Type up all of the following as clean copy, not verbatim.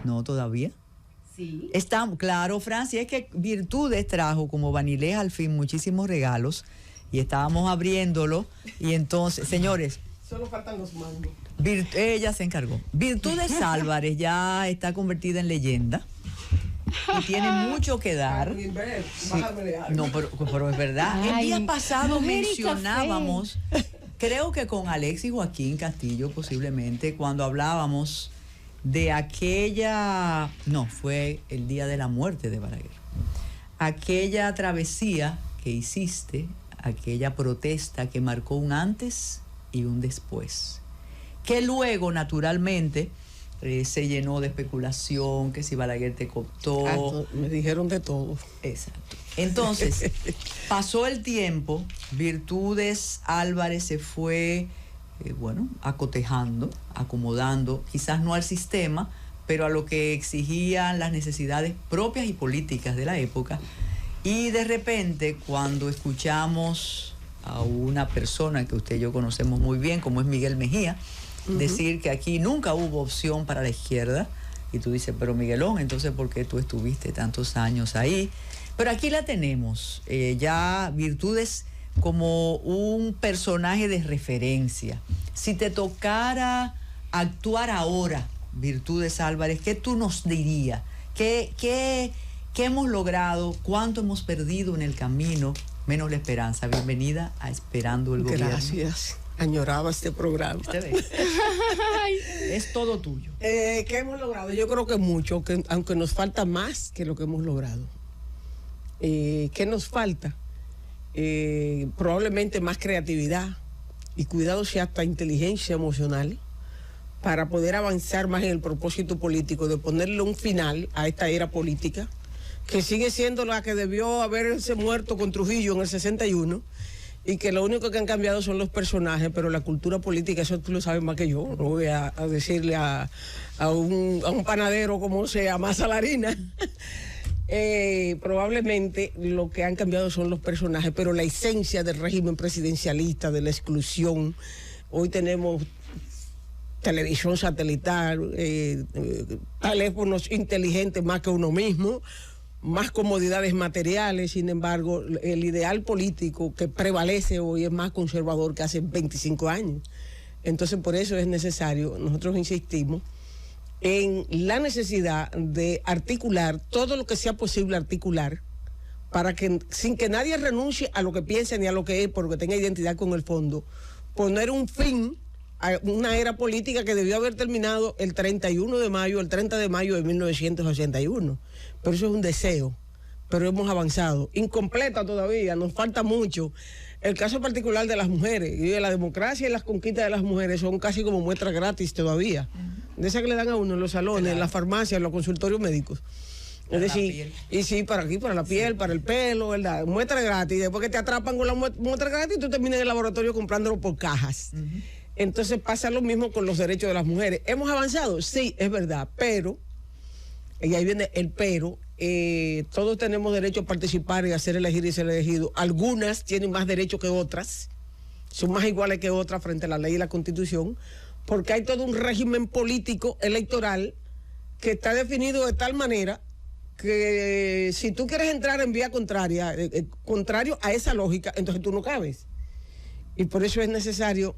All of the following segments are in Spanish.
No, todavía. Sí. Claro, Francia, es que Virtudes trajo como Vanilés al fin muchísimos regalos y estábamos abriéndolo y entonces, señores, solo faltan los mangos. Ella se encargó. Virtudes Álvarez ya está convertida en leyenda y tiene mucho que dar. Sí. No, pero es verdad. Ay, el día pasado mujer y mencionábamos, creo que con Alexis Joaquín Castillo posiblemente, cuando hablábamos de aquella, no, fue el día de la muerte de Balaguer, aquella travesía que hiciste, aquella protesta que marcó un antes y un después, que luego naturalmente se llenó de especulación, que si Balaguer te cooptó. Me dijeron de todo. Exacto. Entonces, pasó el tiempo, Virtudes Álvarez se fue, acotejando, acomodando, quizás no al sistema, pero a lo que exigían las necesidades propias y políticas de la época. Y de repente, cuando escuchamos a una persona que usted y yo conocemos muy bien, como es Miguel Mejía, decir que aquí nunca hubo opción para la izquierda, y tú dices, pero Miguelón, entonces ¿por qué tú estuviste tantos años ahí? Pero aquí la tenemos, ya Virtudes como un personaje de referencia. Si te tocara actuar ahora, Virtudes Álvarez, ¿qué tú nos dirías? ¿Qué hemos logrado? ¿Cuánto hemos perdido en el camino? Menos la esperanza. Bienvenida a Esperando el Gobierno. Gracias. Añoraba este programa. Es todo tuyo. ¿Qué hemos logrado? Yo creo que mucho, aunque nos falta más que lo que hemos logrado. ¿Qué nos falta? Probablemente más creatividad y cuidado si hasta inteligencia emocional para poder avanzar más en el propósito político de ponerle un final a esta era política que sigue siendo la que debió haberse muerto con Trujillo en el 61 y que lo único que han cambiado son los personajes, pero la cultura política, eso tú lo sabes más que yo. No voy a decirle a un panadero cómo se amasa la harina. Probablemente lo que han cambiado son los personajes, pero la esencia del régimen presidencialista, de la exclusión. Hoy tenemos televisión satelital, teléfonos inteligentes más que uno mismo, más comodidades materiales. Sin embargo, el ideal político que prevalece hoy es más conservador que hace 25 años. Entonces, por eso es necesario, nosotros insistimos, en la necesidad de articular todo lo que sea posible articular para que, sin que nadie renuncie a lo que piense ni a lo que es, porque tenga identidad con el fondo, poner un fin a una era política que debió haber terminado el 31 de mayo, el 30 de mayo de 1981. Pero eso es un deseo, pero hemos avanzado. Incompleta todavía, nos falta mucho. El caso particular de las mujeres y de la democracia y las conquistas de las mujeres son casi como muestras gratis todavía. De esas que le dan a uno en los salones, en las farmacias, en los consultorios médicos. Es decir, y sí, para aquí, para la piel, para el pelo, ¿verdad? Muestra gratis. Después que te atrapan con la muestra gratis, tú terminas en el laboratorio comprándolo por cajas. Entonces pasa lo mismo con los derechos de las mujeres. ¿Hemos avanzado? Sí, es verdad, pero, y ahí viene el pero, todos tenemos derecho a participar y a ser elegidos y ser elegidos. Algunas tienen más derecho que otras, son más iguales que otras frente a la ley y la Constitución, porque hay todo un régimen político electoral que está definido de tal manera que si tú quieres entrar en vía contraria, contrario a esa lógica, entonces tú no cabes. Y por eso es necesario,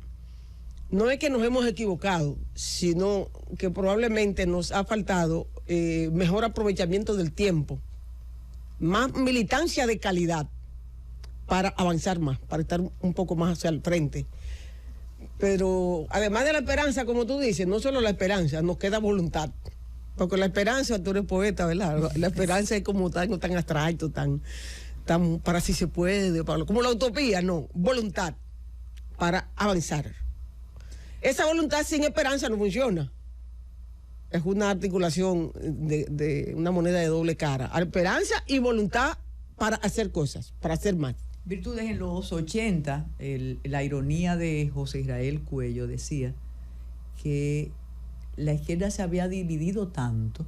no es que nos hemos equivocado, sino que probablemente nos ha faltado mejor aprovechamiento del tiempo, más militancia de calidad para avanzar más, para estar un poco más hacia el frente. Pero además de la esperanza, como tú dices, no solo la esperanza, nos queda voluntad. Porque la esperanza, tú eres poeta, ¿verdad? La esperanza es como algo tan abstracto, tan para si se puede, como la utopía, no, voluntad para avanzar. Esa voluntad sin esperanza no funciona. Es una articulación de una moneda de doble cara. Esperanza y voluntad para hacer cosas, para hacer más. Virtudes, en los 80, la ironía de José Israel Cuello decía que la izquierda se había dividido tanto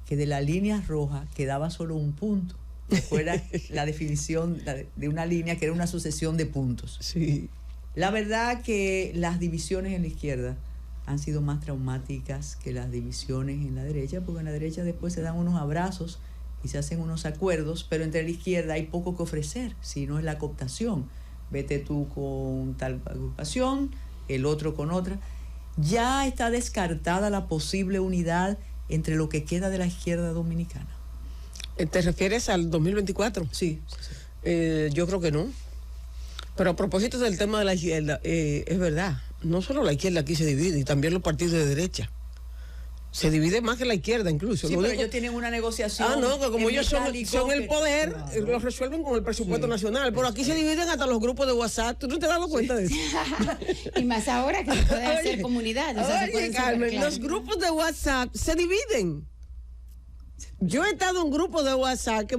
que de la línea roja quedaba solo un punto. Fuera la definición de una línea que era una sucesión de puntos. Sí. La verdad que las divisiones en la izquierda han sido más traumáticas que las divisiones en la derecha, porque en la derecha después se dan unos abrazos y se hacen unos acuerdos, pero entre la izquierda hay poco que ofrecer, si no es la cooptación. Vete tú con tal agrupación, el otro con otra. Ya está descartada la posible unidad entre lo que queda de la izquierda dominicana. ¿Te refieres al 2024? Sí. Yo creo que no. Pero a propósito del tema de la izquierda, es verdad, no solo la izquierda aquí se divide, y también los partidos de derecha. Se divide más que la izquierda incluso. Sí, pero ellos tienen una negociación. No, que como ellos son el poder, claro, lo resuelven con el presupuesto nacional. Pero aquí se dividen hasta los grupos de WhatsApp. ¿Tú no te has dado cuenta de eso? Y más ahora que se puede hacer comunidad. O sea, oye, Carmen, los grupos de WhatsApp se dividen. Yo he estado en un grupo de WhatsApp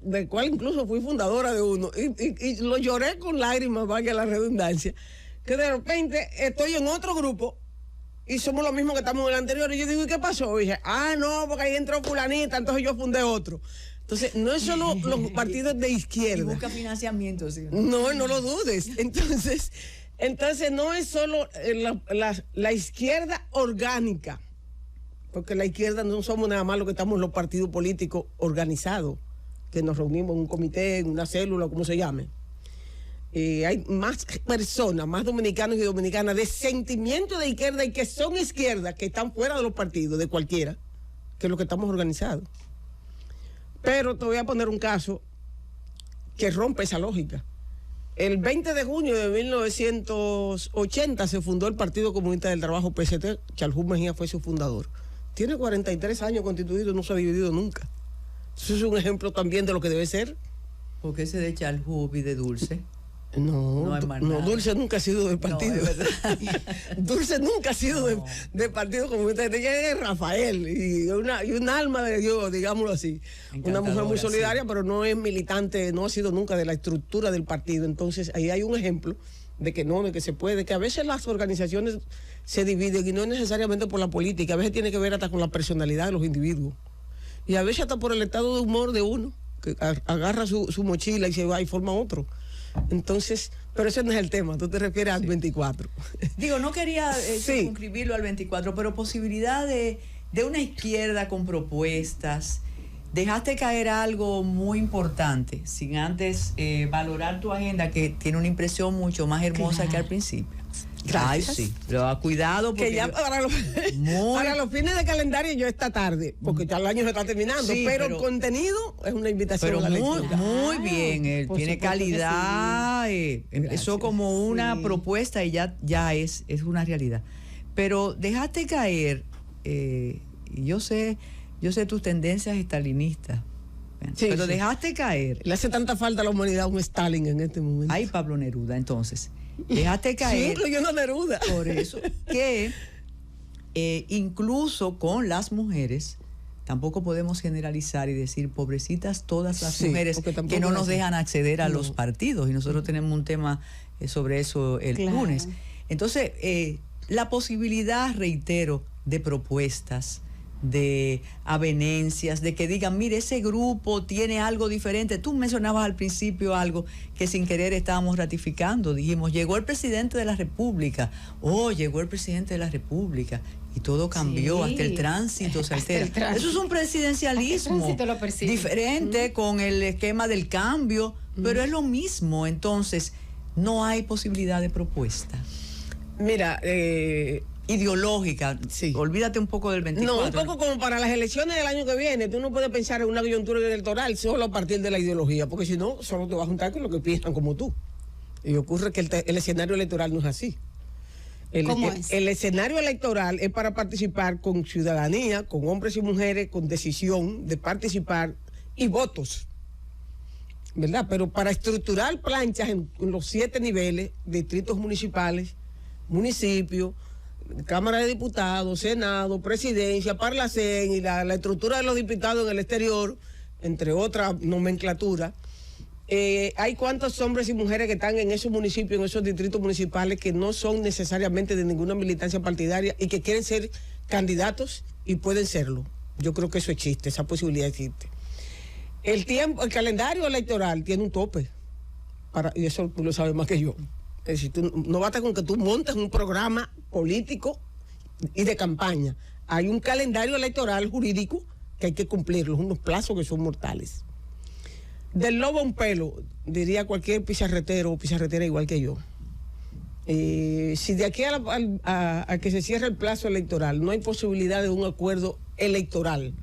del cual incluso fui fundadora de uno y lo lloré con lágrimas, valga la redundancia, que de repente estoy en otro grupo y somos los mismos que estamos en el anterior. Y yo digo, ¿y qué pasó? Y dije, no, porque ahí entró fulanita, entonces yo fundé otro. Entonces, no es solo los partidos de izquierda. Y busca financiamiento, sí. No lo dudes. Entonces no es solo la izquierda orgánica, porque la izquierda no somos nada más lo que estamos los partidos políticos organizados, que nos reunimos en un comité, en una célula, como se llame. Hay más personas, más dominicanos y dominicanas de sentimiento de izquierda y que son izquierdas, que están fuera de los partidos, de cualquiera, que los que estamos organizados. Pero te voy a poner un caso que rompe esa lógica. El 20 de junio de 1980 se fundó el Partido Comunista del Trabajo, PCT. Charles Mejía fue su fundador. Tiene 43 años constituido y no se ha dividido nunca. Eso es un ejemplo también de lo que debe ser. ¿Por qué ese de Charles y de Dulce? No, Dulce nunca ha sido del partido. No, es verdad. Dulce nunca ha sido del Partido Comunista. Ella es Rafael y un alma de Dios, digámoslo así. Una mujer muy solidaria, sí, pero no es militante, no ha sido nunca de la estructura del partido. Entonces ahí hay un ejemplo de que se puede, que a veces las organizaciones se dividen y no es necesariamente por la política, a veces tiene que ver hasta con la personalidad de los individuos. Y a veces hasta por el estado de humor de uno, que agarra su mochila y se va y forma otro. Entonces, pero ese no es el tema, tú te refieres al 24. Digo, no quería circunscribirlo al 24, pero posibilidad de una izquierda con propuestas. Dejaste caer algo muy importante, sin antes valorar tu agenda, que tiene una impresión mucho más hermosa que al principio. Gracias. Ay, sí, pero cuidado porque que ya para los fines de calendario yo esta tarde, porque ya el año se está terminando, sí, pero el contenido es una invitación pero a la lectura. Muy bien, él tiene calidad, sí. Empezó como una propuesta y ya es una realidad. Pero dejaste caer, yo sé tus tendencias estalinistas, pero dejaste caer. Le hace tanta falta a la humanidad un Stalin en este momento. Ay, Pablo Neruda, entonces. Dejaste caer. Sí, incluyendo a Neruda. Por eso que incluso con las mujeres tampoco podemos generalizar y decir pobrecitas todas las mujeres que no nos dejan acceder a los partidos, y nosotros tenemos un tema sobre eso el lunes. Entonces, la posibilidad, reitero, de propuestas, de avenencias, de que digan, mire, ese grupo tiene algo diferente. Tú mencionabas al principio algo que sin querer estábamos ratificando. Dijimos, llegó el presidente de la República. Llegó el presidente de la República. Y todo cambió, hasta el tránsito se altera. Eso es un presidencialismo diferente, con el esquema del cambio, pero es lo mismo. Entonces, no hay posibilidad de propuesta. Mira, ideológica, olvídate un poco del 24. No, un poco como para las elecciones del año que viene. Tú no puedes pensar en una coyuntura electoral solo a partir de la ideología, porque si no, solo te vas a juntar con lo que piensan como tú. Y ocurre que el escenario electoral no es así. ¿Cómo es? El escenario electoral es para participar con ciudadanía, con hombres y mujeres, con decisión de participar y votos, ¿verdad? Pero para estructurar planchas en los 7 niveles, distritos municipales, municipios, Cámara de Diputados, Senado, Presidencia, Parlacén y la estructura de los diputados en el exterior, entre otras nomenclaturas, hay cuántos hombres y mujeres que están en esos municipios, en esos distritos municipales, que no son necesariamente de ninguna militancia partidaria y que quieren ser candidatos y pueden serlo. Yo creo que eso existe, esa posibilidad existe. El calendario electoral tiene un tope, y eso tú lo sabes más que yo. Es decir, no basta con que tú montes un programa político y de campaña. Hay un calendario electoral jurídico que hay que cumplirlo, unos plazos que son mortales. Del lobo a un pelo, diría cualquier pizarretero o pizarretera igual que yo. Si de aquí a que se cierre el plazo electoral no hay posibilidad de un acuerdo electoral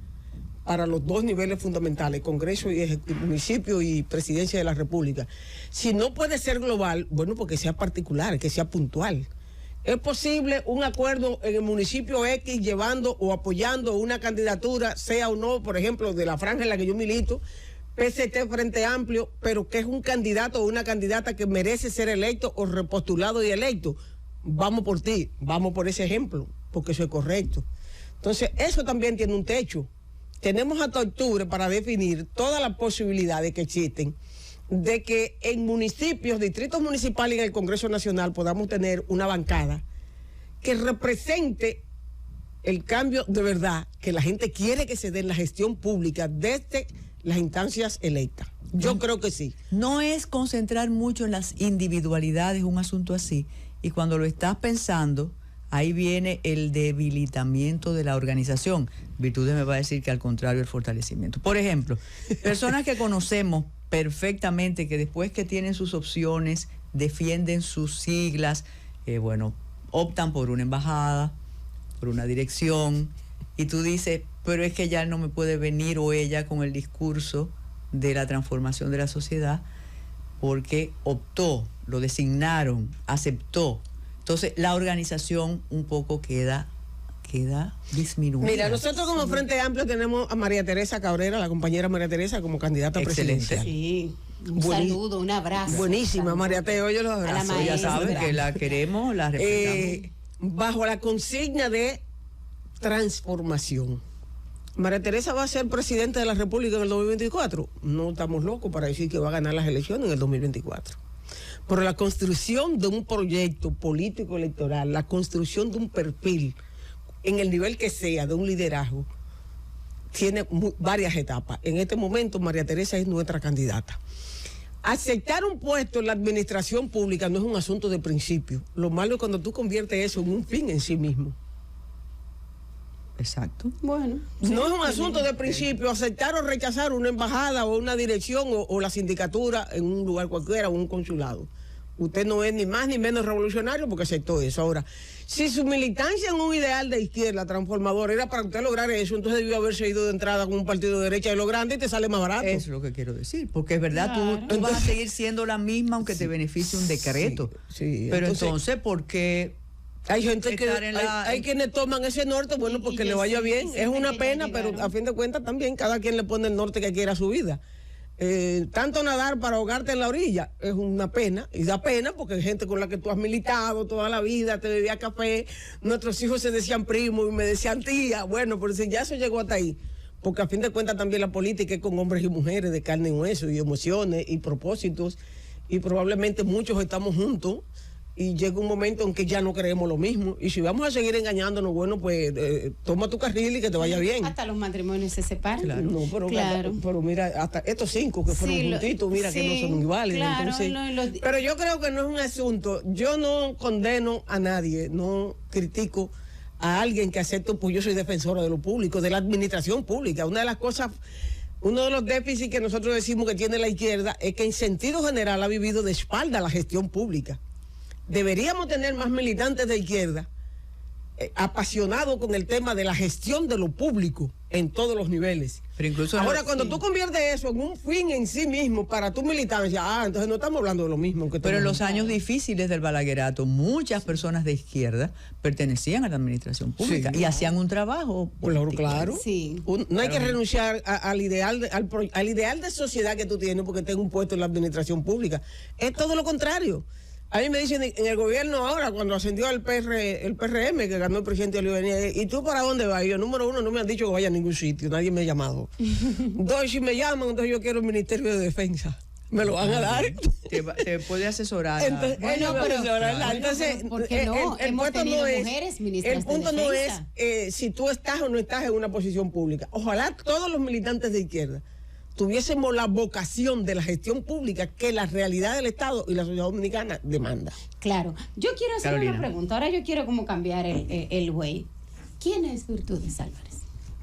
para los dos niveles fundamentales, Congreso y municipio y Presidencia de la República, si no puede ser global, bueno, porque sea particular, que sea puntual. ¿Es posible un acuerdo en el municipio X llevando o apoyando una candidatura, sea o no, por ejemplo, de la franja en la que yo milito, PCT Frente Amplio, pero que es un candidato o una candidata que merece ser electo o repostulado y electo? Vamos por ti, vamos por ese ejemplo, porque eso es correcto. Entonces, eso también tiene un techo. Tenemos hasta octubre para definir todas las posibilidades que existen de que en municipios, distritos municipales y en el Congreso Nacional podamos tener una bancada que represente el cambio de verdad que la gente quiere que se dé en la gestión pública desde las instancias electas. Yo creo que sí. No es concentrar mucho en las individualidades un asunto así, y cuando lo estás pensando, ahí viene el debilitamiento de la organización. Virtudes me va a decir que al contrario, el fortalecimiento. Por ejemplo, personas que conocemos perfectamente, que después que tienen sus opciones, defienden sus siglas, optan por una embajada, por una dirección, y tú dices, pero es que ya no me puede venir o ella con el discurso de la transformación de la sociedad, porque optó, lo designaron, aceptó. Entonces la organización un poco queda disminuida. Mira, nosotros como Frente Amplio tenemos a María Teresa Cabrera, la compañera María Teresa, como candidata presidencial. Sí, un saludo, un abrazo. Buenísima, María Teo, yo los abrazo. Ya saben que la queremos, la respetamos. Bajo la consigna de transformación. María Teresa va a ser presidenta de la República en el 2024. No estamos locos para decir que va a ganar las elecciones en el 2024. Pero la construcción de un proyecto político electoral, la construcción de un perfil, en el nivel que sea, de un liderazgo, tiene varias etapas. En este momento, María Teresa es nuestra candidata. Aceptar un puesto en la administración pública no es un asunto de principio. Lo malo es cuando tú conviertes eso en un fin en sí mismo. Exacto. Bueno. No es un asunto de principio, aceptar o rechazar una embajada o una dirección o la sindicatura en un lugar cualquiera o un consulado. Usted no es ni más ni menos revolucionario porque aceptó eso. Ahora, si su militancia en un ideal de izquierda transformador era para usted lograr eso, entonces debió haberse ido de entrada con un partido de derecha de lo grande y te sale más barato. Eso es lo que quiero decir, porque es verdad, claro, tú vas a seguir siendo la misma aunque te beneficie un decreto. Sí, pero entonces, ¿por qué? Hay gente que hay quienes toman ese norte, bueno, porque le vaya bien. Es una pena, pero a fin de cuentas también cada quien le pone el norte que quiera a su vida. Tanto nadar para ahogarte en la orilla es una pena, y da pena porque hay gente con la que tú has militado toda la vida, te bebía café, nuestros hijos se decían primo y me decían tía. Bueno, pero si ya eso llegó hasta ahí, porque a fin de cuentas también la política es con hombres y mujeres de carne y hueso y emociones y propósitos, y probablemente muchos estamos juntos y llega un momento en que ya no creemos lo mismo, y si vamos a seguir engañándonos, bueno, pues toma tu carril y que te vaya bien. Hasta los matrimonios se separan. Claro. No, pero mira, hasta estos 5 que fueron juntitos, mira que no son iguales. Claro, entonces, pero yo creo que no es un asunto, yo no condeno a nadie, no critico a alguien que acepte, pues yo soy defensora de lo público, de la administración pública. Una de las cosas, uno de los déficits que nosotros decimos que tiene la izquierda es que en sentido general ha vivido de espalda la gestión pública. Deberíamos tener más militantes de izquierda apasionados con el tema de la gestión de lo público en todos los niveles. Pero incluso ahora, cuando tú conviertes eso en un fin en sí mismo para tu militancia, entonces no estamos hablando de lo mismo. Pero en los años difíciles del balaguerato, muchas personas de izquierda pertenecían a la administración pública y hacían un trabajo político. Claro. Sí. No hay que renunciar al ideal de sociedad que tú tienes porque tengas un puesto en la administración pública. Es todo lo contrario. A mí me dicen en el gobierno ahora, cuando ascendió el PRM, que ganó el presidente Oliveira, ¿y tú para dónde vas? Y yo, número 1, no me han dicho que vaya a ningún sitio, nadie me ha llamado. 2, si me llaman, entonces yo quiero el Ministerio de Defensa. ¿Me lo van a dar? Te puede asesorar. Entonces, ¿por qué no? Hemos tenido mujeres ministras el punto de no defensa. es si tú estás o no estás en una posición pública. Ojalá todos los militantes de izquierda tuviésemos la vocación de la gestión pública que la realidad del Estado y la sociedad dominicana demanda. Claro. Yo quiero hacer una pregunta. Ahora yo quiero como cambiar el güey. ¿Quién es Virtudes Álvarez?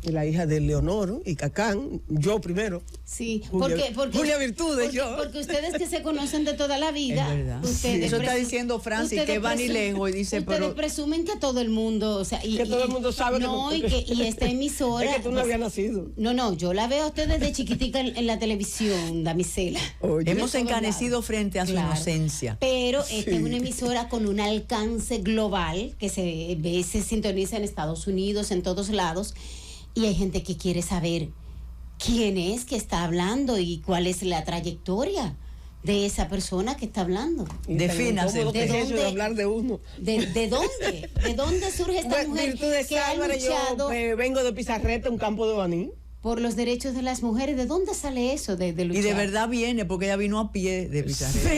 La hija de Leonor y Cacán, yo primero. Sí, porque Julia Virtudes, yo. Porque ustedes que se conocen de toda la vida. Es verdad. Ustedes eso está diciendo Francis, que va ni lejos y dice, ustedes presumen que todo el mundo, o sea, que todo el mundo sabe y esta emisora. Es que tú no habías nacido. No, yo la veo a ustedes desde chiquitica en la televisión, damisela. Hemos encanecido frente a su inocencia. Pero esta es una emisora con un alcance global que se sintoniza en Estados Unidos, en todos lados. Y hay gente que quiere saber quién es que está hablando y cuál es la trayectoria de esa persona que está hablando. Defínase. ¿De dónde? De hablar de uno. ¿De dónde? ¿De dónde surge esta mujer que ha luchado? Yo vengo de Pizarreta, un campo de Baní. Por los derechos de las mujeres. ¿De dónde sale eso de luchar? Y de verdad viene, porque ella vino a pie de Pizarreta.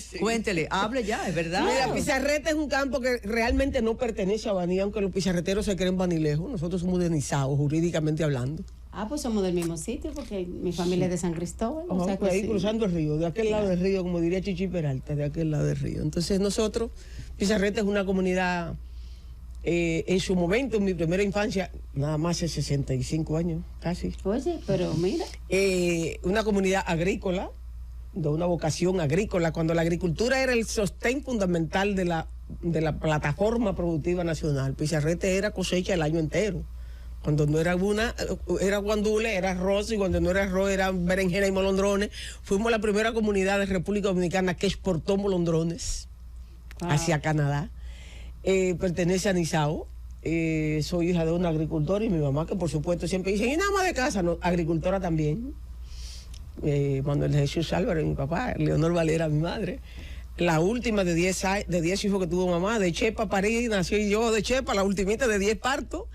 Sí. Cuéntele, hable ya, es verdad. Mira, Pizarreta es un campo que realmente no pertenece a Baní, aunque los pizarreteros se creen banilejos. Nosotros somos de Nizao, jurídicamente hablando. Pues somos del mismo sitio, porque mi familia es de San Cristóbal. O sea, pues ahí cruzando el río, de aquel lado del río, como diría Chichi Peralta, de aquel lado del río. Entonces nosotros, Pizarreta es una comunidad... en su momento, en mi primera infancia, nada más hace 65 años, casi. Oye, pero mira. Una comunidad agrícola, de una vocación agrícola, cuando la agricultura era el sostén fundamental de la plataforma productiva nacional. Pizarrete era cosecha el año entero. Cuando no era era guandule, era arroz, y cuando no era arroz, era berenjena y molondrones. Fuimos la primera comunidad de República Dominicana que exportó molondrones hacia Canadá. Pertenece a Nizao. Soy hija de un agricultor y mi mamá, que por supuesto siempre dicen, y nada más de casa, no, agricultora también. Manuel Jesús Álvarez, mi papá, Leonor Valera, mi madre. La última de 10 hijos que tuvo mamá, de Chepa parí, nació yo de Chepa, la ultimita de 10 partos.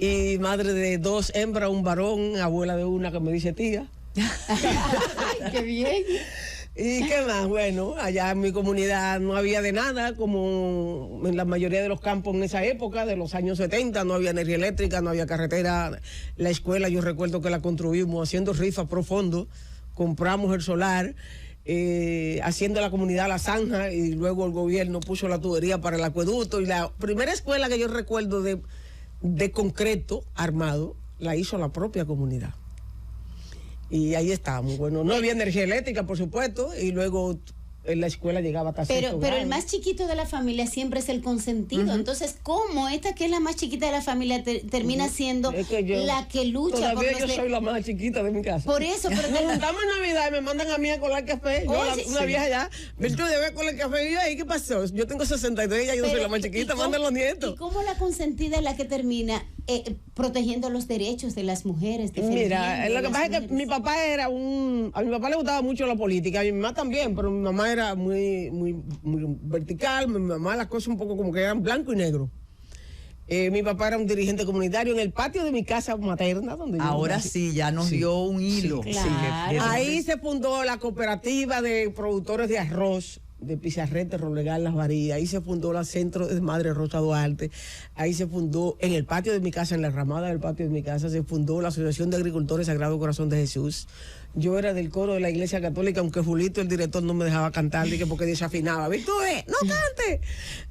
Y madre de 2 hembras, un varón, abuela de una que me dice tía. ¡Ay, qué bien! ¿Y qué más? Bueno, allá en mi comunidad no había de nada, como en la mayoría de los campos en esa época, de los años 70, no había energía eléctrica, no había carretera. La escuela, yo recuerdo que la construimos haciendo rifas profundos, compramos el solar, haciendo la comunidad la zanja, y luego el gobierno puso la tubería para el acueducto. Y la primera escuela que yo recuerdo de concreto armado, la hizo la propia comunidad. Y ahí estábamos. Bueno, no había energía eléctrica, por supuesto, y luego en la escuela llegaba hasta pero el más chiquito de la familia siempre es el consentido. Entonces, ¿cómo esta que es la más chiquita de la familia termina siendo la que lucha? Todavía yo soy la más chiquita de mi casa. Por eso, pero nos juntamos en Navidad y me mandan a mí a colar café. Una vieja ya, Virtudes, debe colar café. Y yo, ¿qué pasó? Yo tengo 62 y ya yo no soy la más chiquita, mandan los nietos. ¿Y cómo la consentida es la que termina protegiendo los derechos de las mujeres? Mira, lo que pasa es que mi papá a mi papá le gustaba mucho la política, a mi mamá también, pero mi mamá era muy vertical, mi mamá las cosas un poco como que eran blanco y negro. Mi papá era un dirigente comunitario en el patio de mi casa materna, donde ahora sí, ya nos dio un hilo. Sí, claro. Ahí se fundó la cooperativa de productores de arroz de Pizarreta, Roblegal, Las Varillas. Ahí se fundó el Centro de Madre Rosa Duarte. Ahí se fundó, en el patio de mi casa, en la ramada del patio de mi casa, se fundó la Asociación de Agricultores Sagrado Corazón de Jesús. Yo era del coro de la Iglesia Católica, aunque Julito, el director, no me dejaba cantar, porque desafinaba. Virtudes, no cante.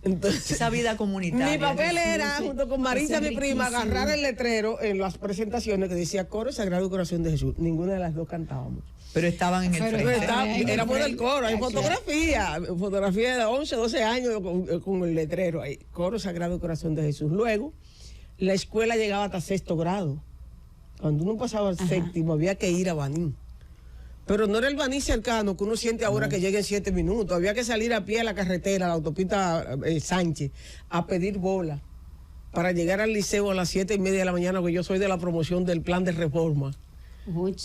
Entonces, esa vida comunitaria. Mi papel era, junto con Marisa, mi prima, agarrar el letrero en las presentaciones que decía Coro Sagrado Corazón de Jesús. Ninguna de las dos cantábamos. Pero estaban en el frente. Éramos del coro, hay fotografía de 11, 12 años con el letrero ahí, Coro Sagrado Corazón de Jesús. Luego, la escuela llegaba hasta 6º grado. Cuando uno pasaba al 7º, había que ir a Baní. Pero no era el Baní cercano que uno siente ahora que llega en 7 minutos. Había que salir a pie a la carretera, a la autopista Sánchez, a pedir bola para llegar al liceo a las 7:30 de la mañana, porque yo soy de la promoción del plan de reforma.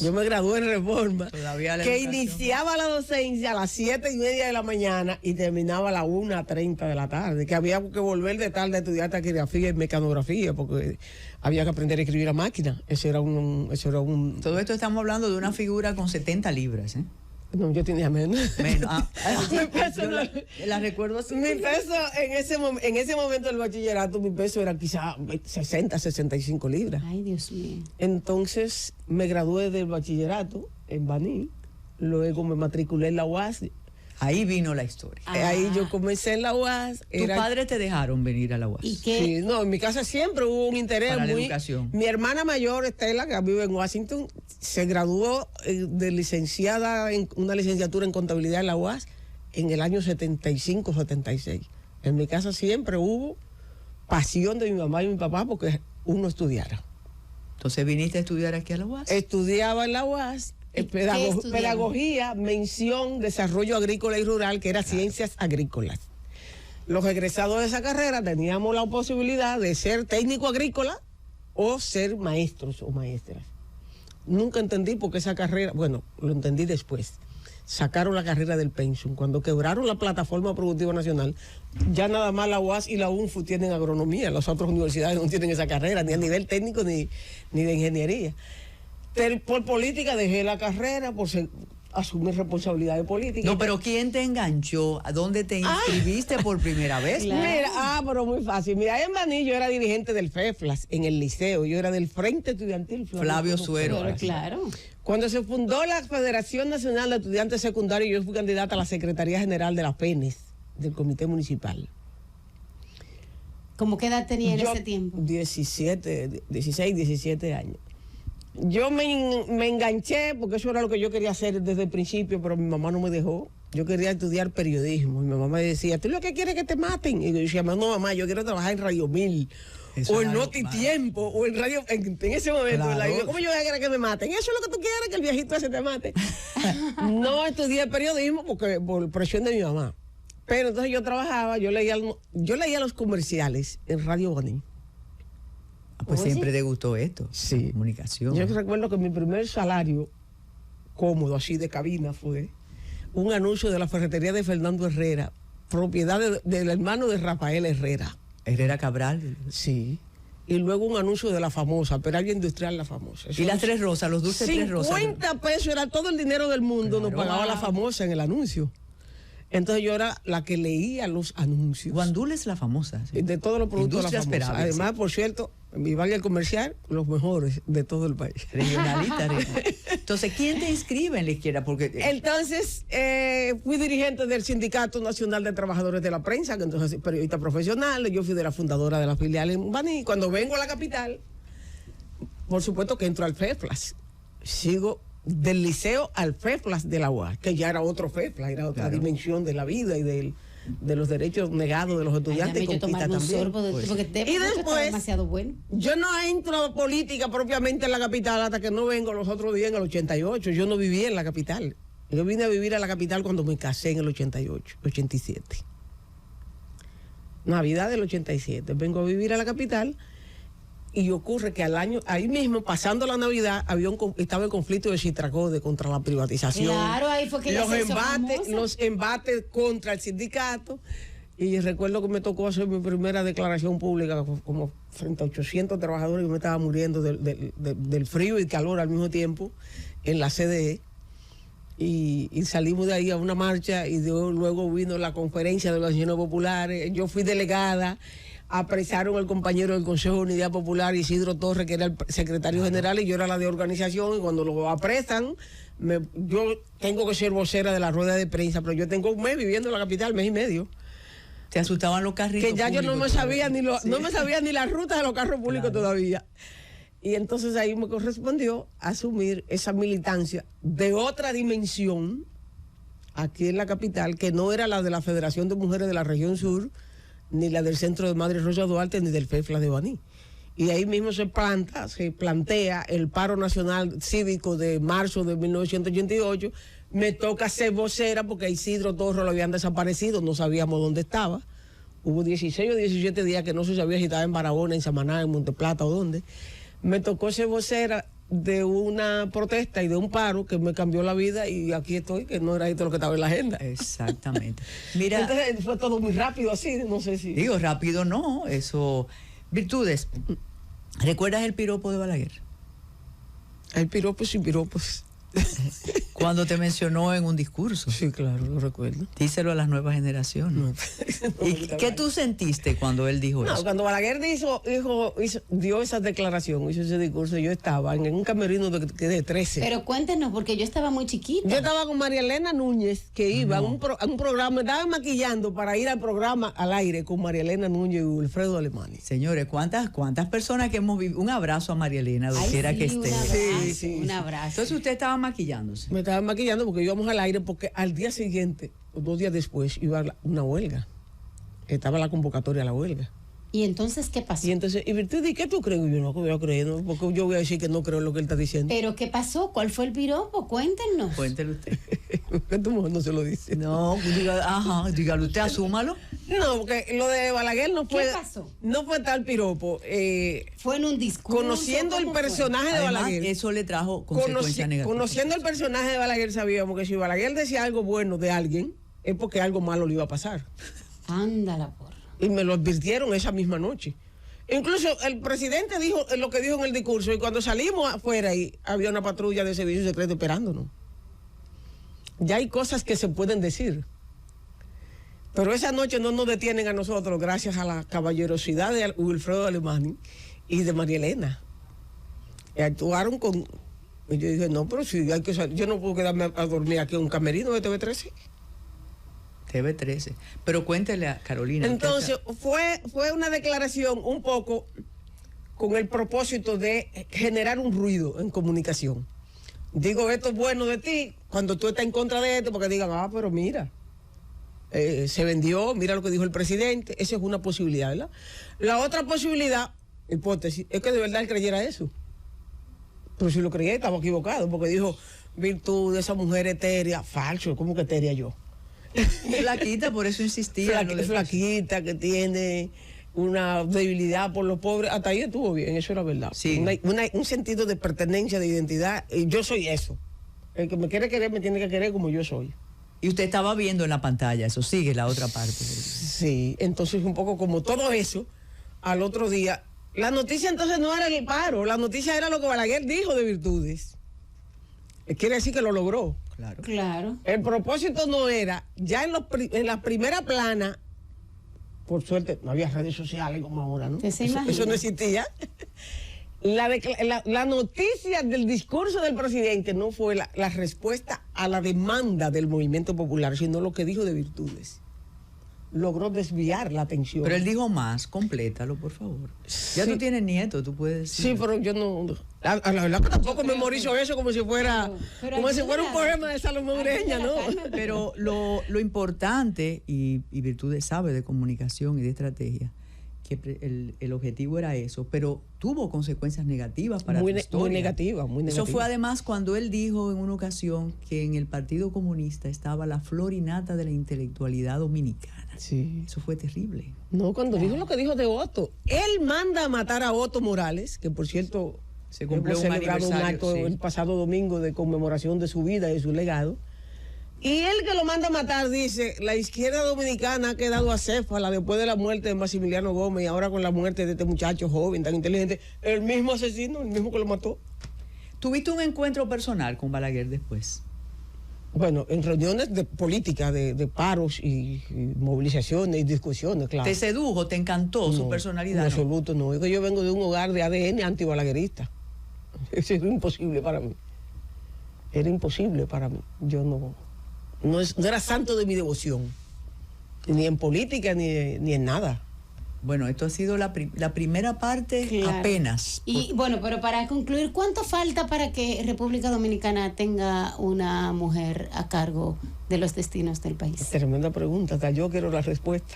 Yo me gradué en Reforma, que iniciaba la docencia a las 7:30 de la mañana y terminaba a las 1:30 de la tarde, que había que volver de tarde a estudiar taquigrafía y mecanografía, porque había que aprender a escribir a máquina. Eso era un... Todo esto estamos hablando de una figura con 70 libras, No, yo tenía menos. Mi peso la recuerdo así. Mi peso, en ese momento del bachillerato, mi peso era quizá 60, 65 libras. Ay, Dios mío. Entonces me gradué del bachillerato en Baní, luego me matriculé en la UAS. Ahí vino la historia. Ahí yo comencé en la UAS. ¿Tus padres te dejaron venir a la UAS? ¿Y qué? Sí, no, en mi casa siempre hubo un interés Para la muy... educación. Mi hermana mayor, Estela, que vive en Washington, se graduó de licenciada en una licenciatura en contabilidad en la UAS en el año 75-76. En mi casa siempre hubo pasión de mi mamá y mi papá porque uno estudiara. Entonces viniste a estudiar aquí a la UAS. Estudiaba en la UAS. Pedagogía, mención, desarrollo agrícola y rural, que era ciencias agrícolas. Los egresados de esa carrera teníamos la posibilidad de ser técnico agrícola o ser maestros o maestras. Nunca entendí por qué esa carrera, bueno, lo entendí después. Sacaron la carrera del pensum. Cuando quebraron la plataforma productiva nacional, ya nada más la UAS y la UNFU tienen agronomía. Las otras universidades no tienen esa carrera, ni a nivel técnico ni de ingeniería. Por política dejé la carrera, por asumir responsabilidades políticas. No, pero ¿quién te enganchó? ¿A dónde te inscribiste por primera vez? Claro. Mira, pero muy fácil. Mira, en Baní yo era dirigente del FEFLAS en el liceo. Yo era del Frente Estudiantil Flavio Suero. Pero claro. Cuando se fundó la Federación Nacional de Estudiantes Secundarios, yo fui candidata a la Secretaría General de la PENES, del Comité Municipal. ¿Cómo qué edad tenía en ese tiempo? 16, 17 años. Yo me enganché porque eso era lo que yo quería hacer desde el principio, pero mi mamá no me dejó. Yo quería estudiar periodismo. Mi mamá me decía, ¿tú lo que quieres es que te maten? Y yo decía, no, mamá, yo quiero trabajar en Radio 1000. Eso o en Noti Tiempo, o en radio, en ese momento. Claro. ¿Cómo yo voy a querer que me maten? Eso es lo que tú quieres, que el viejito ese te mate. No estudié periodismo porque por presión de mi mamá. Pero entonces yo trabajaba, yo leía los comerciales en Radio Baní. Pues siempre te gustó esto, sí. Comunicación. Yo recuerdo que mi primer salario cómodo, así de cabina, fue un anuncio de la ferretería de Fernando Herrera, propiedad del hermano de Rafael Herrera. Herrera Cabral. Sí. Y luego un anuncio de la famosa, Peralia Industrial La Famosa. Eso y las Tres Rosas, los dulces Tres Rosas. 50 pesos era todo el dinero del mundo, claro, nos pagaba La Famosa en el anuncio. Entonces yo era la que leía los anuncios. Guandules La Famosa. Sí. De todos los productos de La Famosa. Además, sí. Por cierto, en mi barrio comercial, los mejores de todo el país. Regionalista. Entonces, ¿quién te inscribe en la izquierda? Porque entonces, fui dirigente del Sindicato Nacional de Trabajadores de la Prensa, que entonces periodista profesional. Yo fui de la fundadora de la filial en Baní. Cuando vengo a la capital, por supuesto que entro al FEFLAS. Sigo del liceo al FEFLAS de la UAS, que ya era otro FEFLAS, era otra dimensión de la vida y de los derechos negados de los estudiantes. Ay, y conquista también. Y después, demasiado bueno. Yo no entro a política propiamente en la capital hasta que no vengo los otros días en el 88. Yo no vivía en la capital. Yo vine a vivir a la capital cuando me casé en el 88, 87. Navidad del 87. Vengo a vivir a la capital. Y ocurre que al año, ahí mismo, pasando la Navidad, estaba el conflicto de Citracode contra la privatización. Claro, ahí fue que los embates contra el sindicato. Y recuerdo que me tocó hacer mi primera declaración pública como frente a 800 trabajadores. Yo me estaba muriendo del frío y calor al mismo tiempo en la CDE. Y salimos de ahí a una marcha y luego vino la conferencia de los accionistas populares. Yo fui delegada. Apresaron al compañero del Consejo de Unidad Popular, Isidro Torres, que era el secretario general, y yo era la de organización, y cuando lo apresan, yo tengo que ser vocera de la rueda de prensa, pero yo tengo un mes viviendo en la capital, mes y medio. ¿Te asustaban los carritos? Que ya yo no me sabía ni las rutas de los carros públicos todavía. Y entonces ahí me correspondió asumir esa militancia de otra dimensión aquí en la capital, que no era la de la Federación de Mujeres de la Región Sur, ni la del Centro de Madre Rosa Duarte, ni del FEFLAS de Baní. Y ahí mismo se plantea el paro nacional cívico de marzo de 1988. Me toca ser vocera porque a Isidro Torres lo habían desaparecido, no sabíamos dónde estaba. Hubo 16 o 17 días que no se sabía si estaba en Barahona, en Samaná, en Monteplata o dónde. Me tocó ser vocera de una protesta y de un paro que me cambió la vida, y aquí estoy, que no era esto lo que estaba en la agenda. Exactamente. Mira, entonces fue todo muy rápido así, no sé si... Digo, rápido no, eso... Virtudes. ¿Recuerdas el piropo de Balaguer? Hay piropos y piropos. Cuando te mencionó en un discurso. Sí, claro, lo recuerdo. Díselo a las nuevas generaciones. ¿Y qué tú sentiste cuando él dijo eso? Cuando Balaguer dio esa declaración, hizo ese discurso, yo estaba en un camerino de 13. Pero cuéntenos, porque yo estaba muy chiquita. Yo estaba con María Elena Núñez, que iba a un programa, me estaba maquillando para ir al programa al aire con María Elena Núñez y Wilfredo Alemani. Señores, ¿cuántas personas que hemos vivido? Un abrazo a María Elena, donde quiera que esté. Un abrazo. Entonces usted estaba maquillándose. Me estaba maquillando porque íbamos al aire, porque al día siguiente, o 2 días después, iba a una huelga. Estaba la convocatoria a la huelga. ¿Y entonces qué pasó? Y entonces, ¿y Virtud, qué tú crees? Yo no voy a creer, ¿no? Porque yo voy a decir que no creo en lo que él está diciendo. ¿Pero qué pasó? ¿Cuál fue el piropo? Cuéntenos. Cuéntelo usted. Que tu mujer no se lo dice. No, dígalo usted, asúmalo. No, porque lo de Balaguer no fue. ¿Qué pasó? No fue tal piropo. Fue en un discurso. Conociendo el personaje de Además, Balaguer. eso le trajo consecuencias negativas. Conociendo el personaje de Balaguer, sabíamos que si Balaguer decía algo bueno de alguien, es porque algo malo le iba a pasar. Ándala, porra. Y me lo advirtieron esa misma noche. Incluso el presidente dijo lo que dijo en el discurso, y cuando salimos afuera y había una patrulla de servicio secreto esperándonos. Ya hay cosas que se pueden decir. Pero esa noche no nos detienen a nosotros gracias a la caballerosidad de Wilfredo Alemani y de María Elena. Y actuaron con... Y yo dije, no, pero si hay que salir, yo no puedo quedarme a dormir aquí en un camerino de TV13. TV13. Pero cuéntele a Carolina. Entonces, fue una declaración un poco con el propósito de generar un ruido en comunicación. Digo, esto es bueno de ti, cuando tú estás en contra de esto, porque digan, pero mira, se vendió, mira lo que dijo el presidente. Esa es una posibilidad, ¿verdad? La otra posibilidad, hipótesis, es que de verdad él creyera eso. Pero si lo creía, estaba equivocado, porque dijo, virtud de esa mujer etérea. Falso, ¿cómo que etérea yo? Flaquita, por eso insistía. Flaquita, que tiene una debilidad por los pobres. Hasta ahí estuvo bien, eso era verdad. Sí. Un sentido de pertenencia, de identidad. Y yo soy eso. El que me quiere querer me tiene que querer como yo soy. Y usted estaba viendo en la pantalla, eso sigue la otra parte. Sí, entonces un poco como todo eso, al otro día, la noticia entonces no era el paro, la noticia era lo que Balaguer dijo de virtudes. Quiere decir que lo logró. Claro. El propósito no era, ya en la primera plana, por suerte no había redes sociales como ahora, ¿no? Eso no existía. La noticia del discurso del presidente no fue la respuesta a la demanda del movimiento popular, sino lo que dijo de virtudes. Logró desviar la atención. Pero él dijo más, complétalo, por favor. Ya tú tienes nieto, tú puedes decir. Sí, pero yo no... La verdad que tampoco memorizo eso como si fuera un poema de Salomón Ureña, ¿no? Pero lo importante, y Virtudes sabe de comunicación y de estrategia, que el objetivo era eso, pero tuvo consecuencias negativas para la historia. Muy negativas. Eso fue además cuando él dijo en una ocasión que en el Partido Comunista estaba la flor y nata de la intelectualidad dominicana. Sí. Eso fue terrible. No, cuando dijo lo que dijo de Otto. Él manda a matar a Otto Morales, que por cierto se cumplió hemos celebrado un acto el pasado domingo de conmemoración de su vida y de su legado. Y él que lo manda a matar dice, la izquierda dominicana ha quedado acéfala después de la muerte de Maximiliano Gómez y ahora con la muerte de este muchacho joven, tan inteligente, el mismo asesino, el mismo que lo mató. ¿Tuviste un encuentro personal con Balaguer después? Bueno, en reuniones de política, de paros y movilizaciones y discusiones, claro. ¿Te sedujo, te encantó su personalidad? En absoluto no. Es que yo vengo de un hogar de ADN antibalaguerista. Eso era imposible para mí. Era imposible para mí. Yo no era santo de mi devoción. Ni en política, ni en nada. Bueno, esto ha sido la primera parte, claro. Apenas. Y bueno, pero para concluir, ¿cuánto falta para que República Dominicana tenga una mujer a cargo de los destinos del país? Tremenda pregunta, hasta yo quiero la respuesta.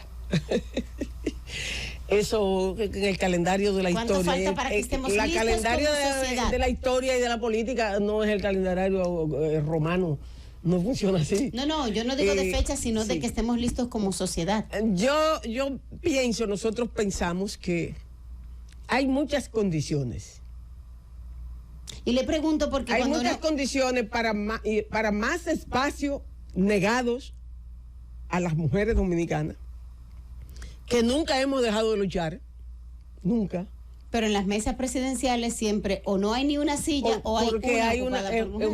Eso en el calendario de la historia. ¿Cuánto falta para que estemos listos como calendario sociedad? de la historia y de la política no es el calendario romano. No funciona así. No, yo no digo de fecha, sino de que estemos listos como sociedad. Yo pienso, nosotros pensamos que hay muchas condiciones. Y le pregunto porque hay muchas condiciones para más espacio negados a las mujeres dominicanas, que nunca hemos dejado de luchar, nunca. Pero en las mesas presidenciales siempre o no hay ni una silla o hay porque una hay ocupada por mujer.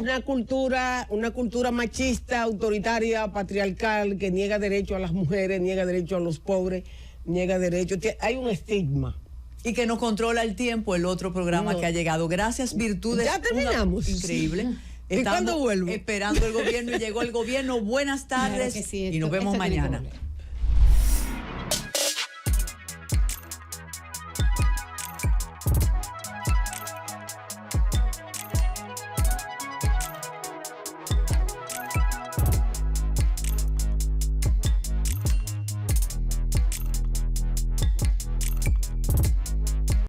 una cultura machista, autoritaria, patriarcal, que niega derecho a las mujeres, niega derecho a los pobres, niega derecho. Hay un estigma. Y que nos controla el tiempo, el otro programa que ha llegado. Gracias, Virtudes. Ya terminamos. Increíble. ¿Y cuándo vuelvo? Esperando el gobierno y llegó el gobierno. Buenas tardes Claro que sí, y nos vemos esto tiene que mañana. volver.